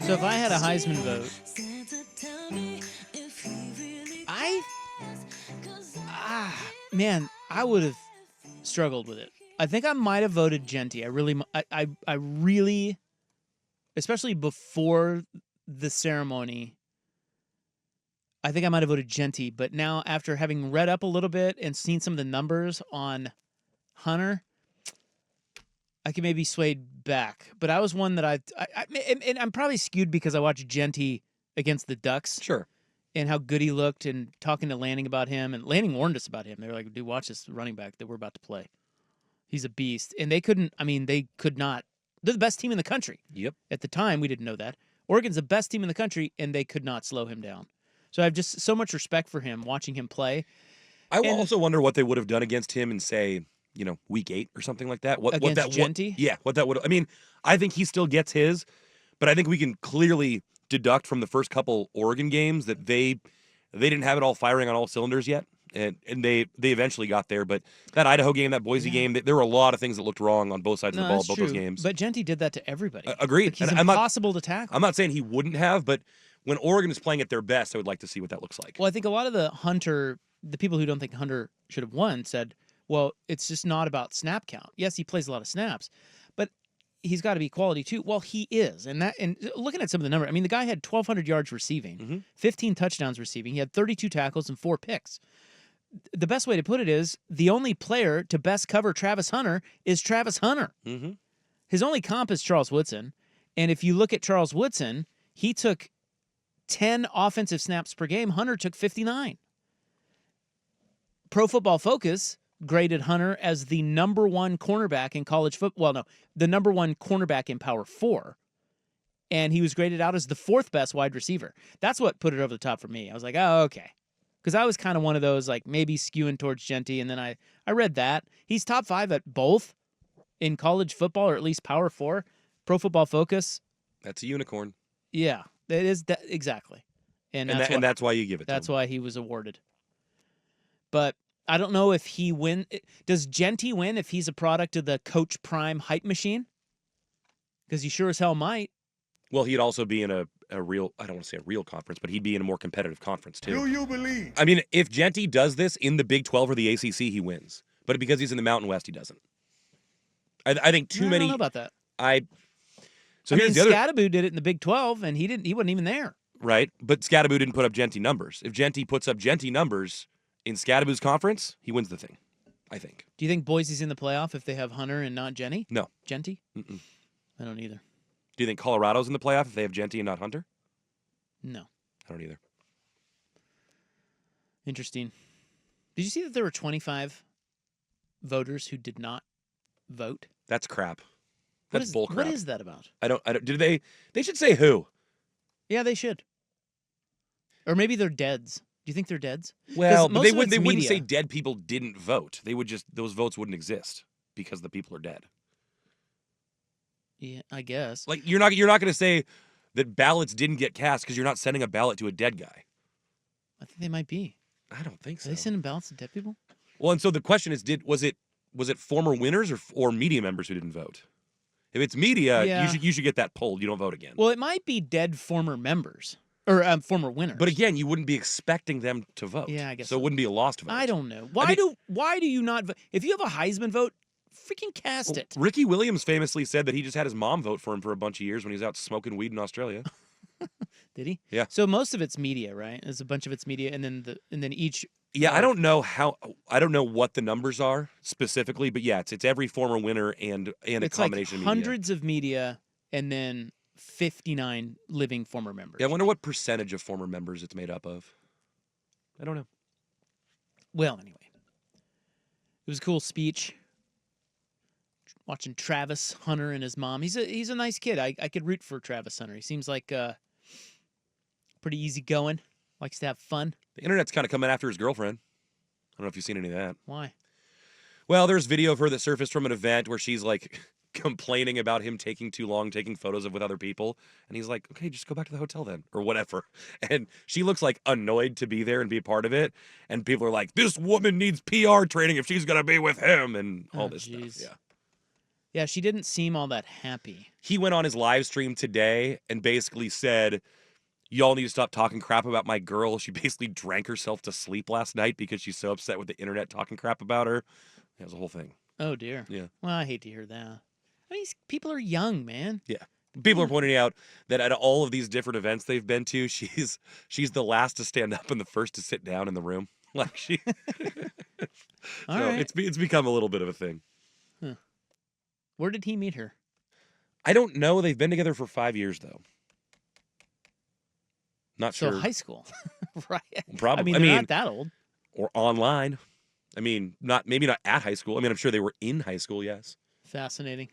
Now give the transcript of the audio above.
So if I had a Heisman vote, I would have struggled with it. I think I might have voted Jeanty. I really, especially before the ceremony, I think I might have voted Jeanty. But now, after having read up a little bit and seen some of the numbers on Hunter, I can maybe swayed back. But I was one that and I'm probably skewed because I watched Jeanty against the Ducks. Sure. And how good he looked, and talking to Lanning about him. And Lanning warned us about him. They were like, dude, watch this running back that we're about to play. He's a beast. And they could not. They're the best team in the country. Yep. At the time, we didn't know that. Oregon's the best team in the country, and they could not slow him down. So I have just so much respect for him, watching him play. I also wonder what they would have done against him in, say, week 8 or something like that. What that Jeanty? What that would. I mean, I think he still gets his, but I think we can clearly deduct from the first couple Oregon games that they didn't have it all firing on all cylinders yet, and they eventually got there. But that Idaho game, that Boise game, there were a lot of things that looked wrong on both sides of the ball, both those games. But Jeanty did that to everybody. Agreed. Like, he's impossible to tackle. I'm not saying he wouldn't have, but when Oregon is playing at their best, I would like to see what that looks like. Well, I think a lot of the people who don't think Hunter should have won said, well, it's just not about snap count. Yes, he plays a lot of snaps, but he's got to be quality too. Well, he is. And looking at some of the numbers, I mean, the guy had 1,200 yards receiving, 15 touchdowns receiving. He had 32 tackles and 4 picks. The best way to put it is the only player to best cover Travis Hunter is Travis Hunter. Mm-hmm. His only comp is Charles Woodson. And if you look at Charles Woodson, he took 10 offensive snaps per game. Hunter took 59. Pro Football Focus graded Hunter as the number 1 cornerback in college football. Well, no, the number 1 cornerback in Power 4. And he was graded out as the 4th best wide receiver. That's what put it over the top for me. I was like, oh, okay. Because I was kind of one of those, like, maybe skewing towards Jeanty. And then I read that. He's top 5 at both in college football, or at least Power 4. Pro Football Focus. That's a unicorn. Yeah, it is. Exactly. And that's why you give it to him. That's why he was awarded. But I don't know if he win. Does Jeanty win if he's a product of the Coach Prime hype machine? Because he sure as hell might. Well, he'd also be in a real, I don't want to say a real conference, but he'd be in a more competitive conference too. Do you believe? I mean, if Jeanty does this in the Big 12 or the ACC, he wins. But because he's in the Mountain West, he doesn't. I think too many. I don't know about that. Here's the other. Scatteroo did it in the Big 12, and he wasn't even there. Right, but Scatteroo didn't put up Jeanty numbers. If Jeanty puts up Jeanty numbers in Scatteroo's conference, he wins the thing, I think. Do you think Boise's in the playoff if they have Hunter and not Jeanty? No. Jeanty? Mm-mm. I don't either. Do you think Colorado's in the playoff if they have Jeanty and not Hunter? No. I don't either. Interesting. Did you see that there were 25 voters who did not vote? That's crap. That's bull crap. What is that about? I don't. They should say who. Yeah, they should. Or maybe they're deads. Do you think they're deads? Well, but they wouldn't say dead people didn't vote. They would just, those votes wouldn't exist because the people are dead. Yeah, I guess. Like you're not going to say that ballots didn't get cast because you're not sending a ballot to a dead guy. I think they might be. I don't think so. Are they sending ballots to dead people? Well, and so the question is, was it former winners or media members who didn't vote? If it's media, you should get that pulled. You don't vote again. Well, it might be dead former members or former winners. But again, you wouldn't be expecting them to vote. Yeah, I guess so. It wouldn't be a lost vote. I don't know. Why do you not vote? If you have a Heisman vote, freaking cast it. Ricky Williams famously said that he just had his mom vote for him for a bunch of years when he was out smoking weed in Australia. Did he? Yeah. So most of it's media, right? There's a bunch of it's media, and then each. Yeah, I don't know what the numbers are specifically, but yeah, it's every former winner and a combination like of hundreds of media, and then 59 living former members. Yeah, I wonder what percentage of former members it's made up of. I don't know. Well, anyway, it was a cool speech. Watching Travis Hunter and his mom. He's a nice kid. I could root for Travis Hunter. He seems like pretty easygoing. Likes to have fun. The internet's kind of coming after his girlfriend. I don't know if you've seen any of that. Why? Well, there's video of her that surfaced from an event where she's like complaining about him taking too long, taking photos with other people. And he's like, okay, just go back to the hotel then, or whatever. And she looks like annoyed to be there and be a part of it. And people are like, this woman needs PR training if she's going to be with him and all this stuff. Yeah. Yeah, she didn't seem all that happy. He went on his live stream today and basically said, y'all need to stop talking crap about my girl. She basically drank herself to sleep last night because she's so upset with the internet talking crap about her. That was a whole thing. Oh, dear. Yeah. Well, I hate to hear that. I mean, people are young, man. Yeah. People are pointing out that at all of these different events they've been to, she's the last to stand up and the first to sit down in the room. Like she All so right. it's become a little bit of a thing. Huh. Where did he meet her? I don't know. They've been together for 5 years though. Not So sure. high school, right? Probably. I mean, they're not that old. Or online. I mean, maybe not at high school. I mean, I'm sure they were in high school, yes. Fascinating.